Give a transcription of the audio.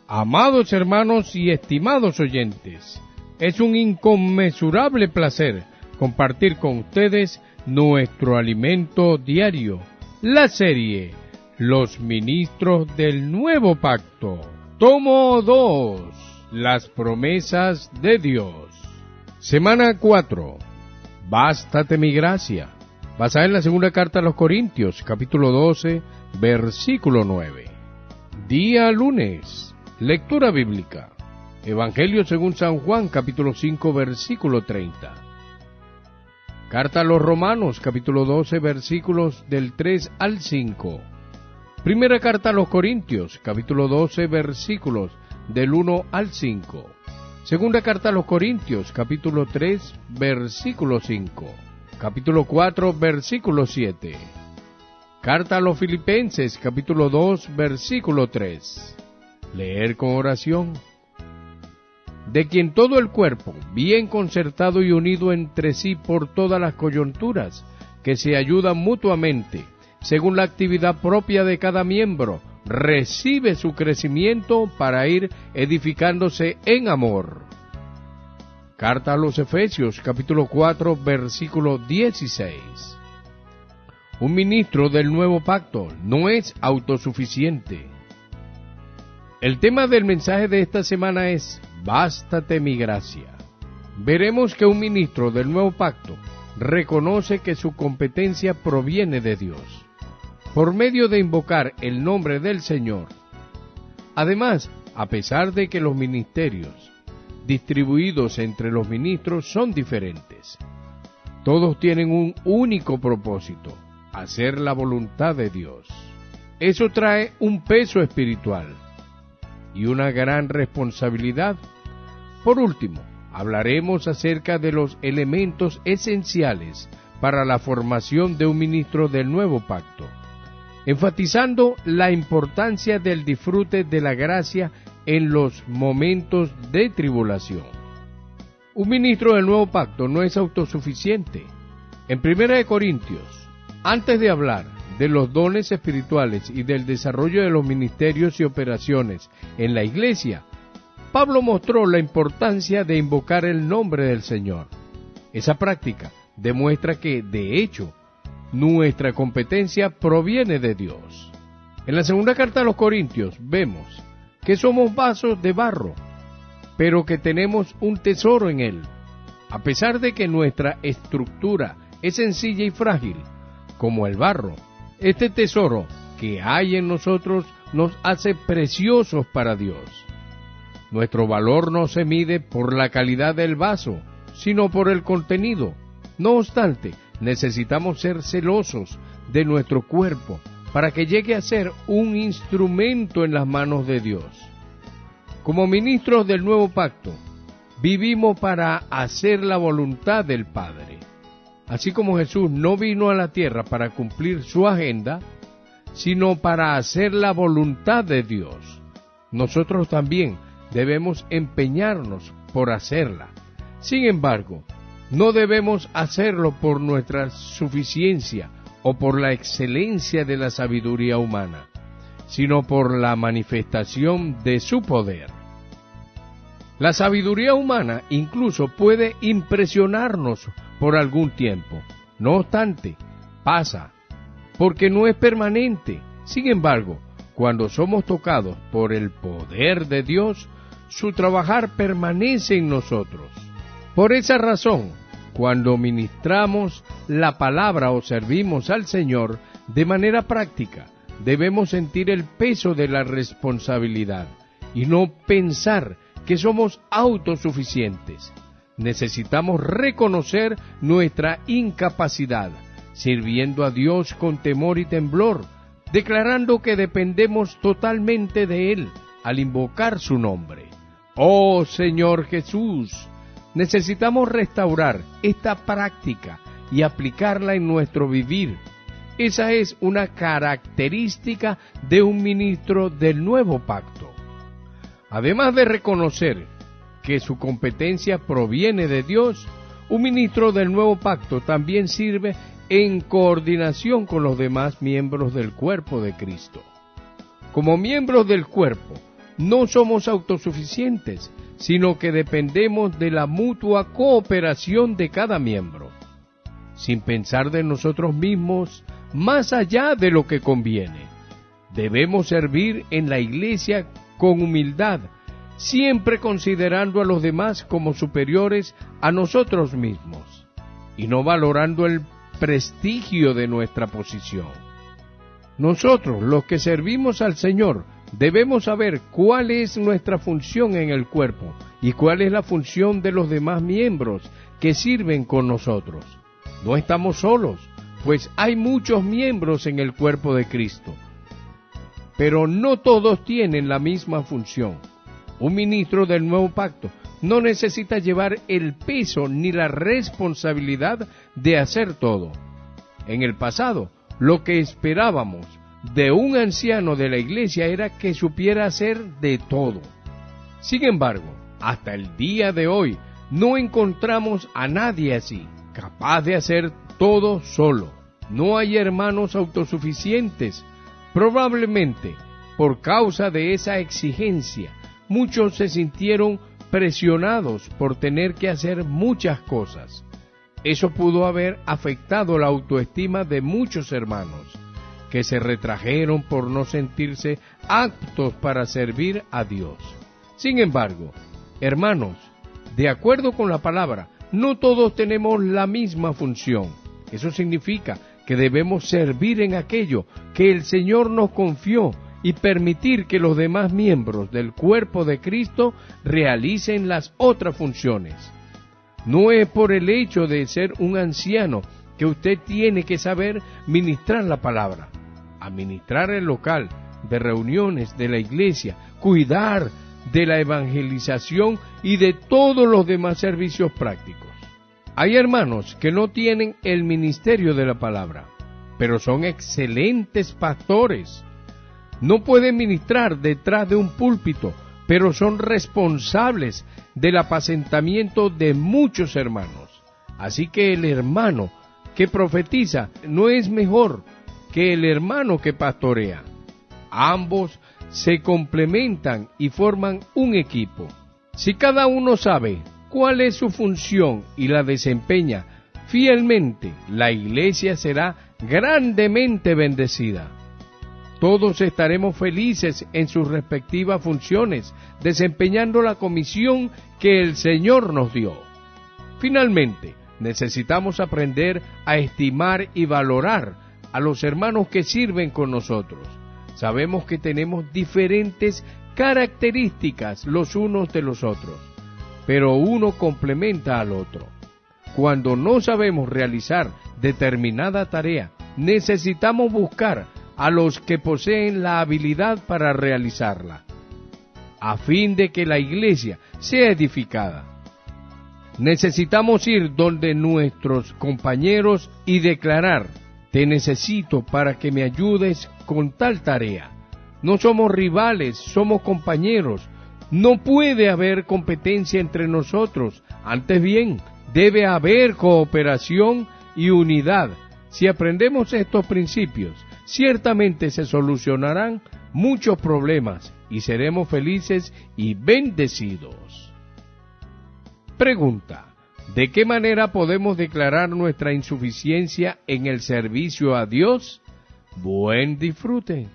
Amados hermanos y estimados oyentes, es un inconmensurable placer compartir con ustedes nuestro alimento diario, la serie Los Ministros del Nuevo Pacto. Tomo 2. Las promesas de Dios. Semana 4. Bástate mi gracia. Basada en la segunda carta a los Corintios, capítulo 12, versículo 9. Día lunes. Lectura bíblica. Evangelio según San Juan, capítulo 5, versículo 30. Carta a los Romanos, capítulo 12, versículos del 3 al 5. Primera carta a los Corintios, capítulo 12, versículos del 1 al 5. Segunda carta a los Corintios, capítulo 3, versículo 5. Capítulo 4, versículo 7. Carta a los Filipenses, capítulo 2, versículo 3. Leer con oración. De quien todo el cuerpo, bien concertado y unido entre sí por todas las coyunturas, que se ayudan mutuamente, según la actividad propia de cada miembro, recibe su crecimiento para ir edificándose en amor. Carta a los Efesios, capítulo 4, versículo 16. Un ministro del nuevo pacto no es autosuficiente. El tema del mensaje de esta semana es Bástate mi gracia. Veremos que un ministro del nuevo pacto reconoce que su competencia proviene de Dios, por medio de invocar el nombre del Señor. Además, a pesar de que los ministerios distribuidos entre los ministros son diferentes, todos tienen un único propósito: hacer la voluntad de Dios. Eso trae un peso espiritual y una gran responsabilidad. Por último, hablaremos acerca de los elementos esenciales para la formación de un ministro del nuevo pacto, enfatizando la importancia del disfrute de la gracia en los momentos de tribulación. Un ministro del nuevo pacto no es autosuficiente. En 1 Corintios, antes de hablar de los dones espirituales y del desarrollo de los ministerios y operaciones en la iglesia, Pablo mostró la importancia de invocar el nombre del Señor. Esa práctica demuestra que, de hecho, nuestra competencia proviene de Dios. En la segunda carta a los Corintios vemos que somos vasos de barro, pero que tenemos un tesoro en él. A pesar de que nuestra estructura es sencilla y frágil, como el barro, este tesoro que hay en nosotros nos hace preciosos para Dios. Nuestro valor no se mide por la calidad del vaso, sino por el contenido. No obstante, necesitamos ser celosos de nuestro cuerpo para que llegue a ser un instrumento en las manos de Dios. Como ministros del nuevo pacto, vivimos para hacer la voluntad del Padre. Así como Jesús no vino a la tierra para cumplir su agenda, sino para hacer la voluntad de Dios, nosotros también debemos empeñarnos por hacerla. Sin embargo, no debemos hacerlo por nuestra suficiencia o por la excelencia de la sabiduría humana, sino por la manifestación de su poder. La sabiduría humana incluso puede impresionarnos por algún tiempo. No obstante, pasa, porque no es permanente. Sin embargo, cuando somos tocados por el poder de Dios, su trabajar permanece en nosotros. Por esa razón, cuando ministramos la palabra o servimos al Señor de manera práctica, debemos sentir el peso de la responsabilidad y no pensar que somos autosuficientes. Necesitamos reconocer nuestra incapacidad, sirviendo a Dios con temor y temblor, declarando que dependemos totalmente de Él al invocar su nombre. ¡Oh Señor Jesús! Necesitamos restaurar esta práctica y aplicarla en nuestro vivir. Esa es una característica de un ministro del nuevo pacto. Además de reconocer que su competencia proviene de Dios, un ministro del nuevo pacto también sirve en coordinación con los demás miembros del cuerpo de Cristo. Como miembros del cuerpo, no somos autosuficientes, sino que dependemos de la mutua cooperación de cada miembro, sin pensar de nosotros mismos más allá de lo que conviene. Debemos servir en la iglesia con humildad, siempre considerando a los demás como superiores a nosotros mismos, y no valorando el prestigio de nuestra posición. Nosotros, los que servimos al Señor, debemos saber cuál es nuestra función en el cuerpo y cuál es la función de los demás miembros que sirven con nosotros. No estamos solos, pues hay muchos miembros en el cuerpo de Cristo, pero no todos tienen la misma función. Un ministro del nuevo pacto no necesita llevar el peso ni la responsabilidad de hacer todo. En el pasado, lo que esperábamos de un anciano de la iglesia era que supiera hacer de todo. Sin embargo, hasta el día de hoy, no encontramos a nadie así, capaz de hacer todo solo. No hay hermanos autosuficientes. Probablemente, por causa de esa exigencia, muchos se sintieron presionados por tener que hacer muchas cosas. Eso pudo haber afectado la autoestima de muchos hermanos, que se retrajeron por no sentirse aptos para servir a Dios. Sin embargo, hermanos, de acuerdo con la palabra, no todos tenemos la misma función. Eso significa que debemos servir en aquello que el Señor nos confió y permitir que los demás miembros del cuerpo de Cristo realicen las otras funciones. No es por el hecho de ser un anciano que usted tiene que saber ministrar la palabra, administrar el local de reuniones de la iglesia, cuidar de la evangelización y de todos los demás servicios prácticos. Hay hermanos que no tienen el ministerio de la palabra, pero son excelentes pastores. No pueden ministrar detrás de un púlpito, pero son responsables del apacentamiento de muchos hermanos. Así que el hermano que profetiza no es mejor que el hermano que pastorea. Ambos se complementan y forman un equipo. Si cada uno sabe cuál es su función y la desempeña fielmente, la iglesia será grandemente bendecida. Todos estaremos felices en sus respectivas funciones, desempeñando la comisión que el Señor nos dio. Finalmente, necesitamos aprender a estimar y valorar a los hermanos que sirven con nosotros. Sabemos que tenemos diferentes características los unos de los otros, pero uno complementa al otro. Cuando no sabemos realizar determinada tarea, necesitamos buscar a los que poseen la habilidad para realizarla, a fin de que la iglesia sea edificada. Necesitamos ir donde nuestros compañeros y declarar: te necesito para que me ayudes con tal tarea. No somos rivales, somos compañeros. No puede haber competencia entre nosotros, antes bien, debe haber cooperación y unidad. Si aprendemos estos principios, ciertamente se solucionarán muchos problemas y seremos felices y bendecidos. Pregunta: ¿de qué manera podemos declarar nuestra insuficiencia en el servicio a Dios? Buen disfrute.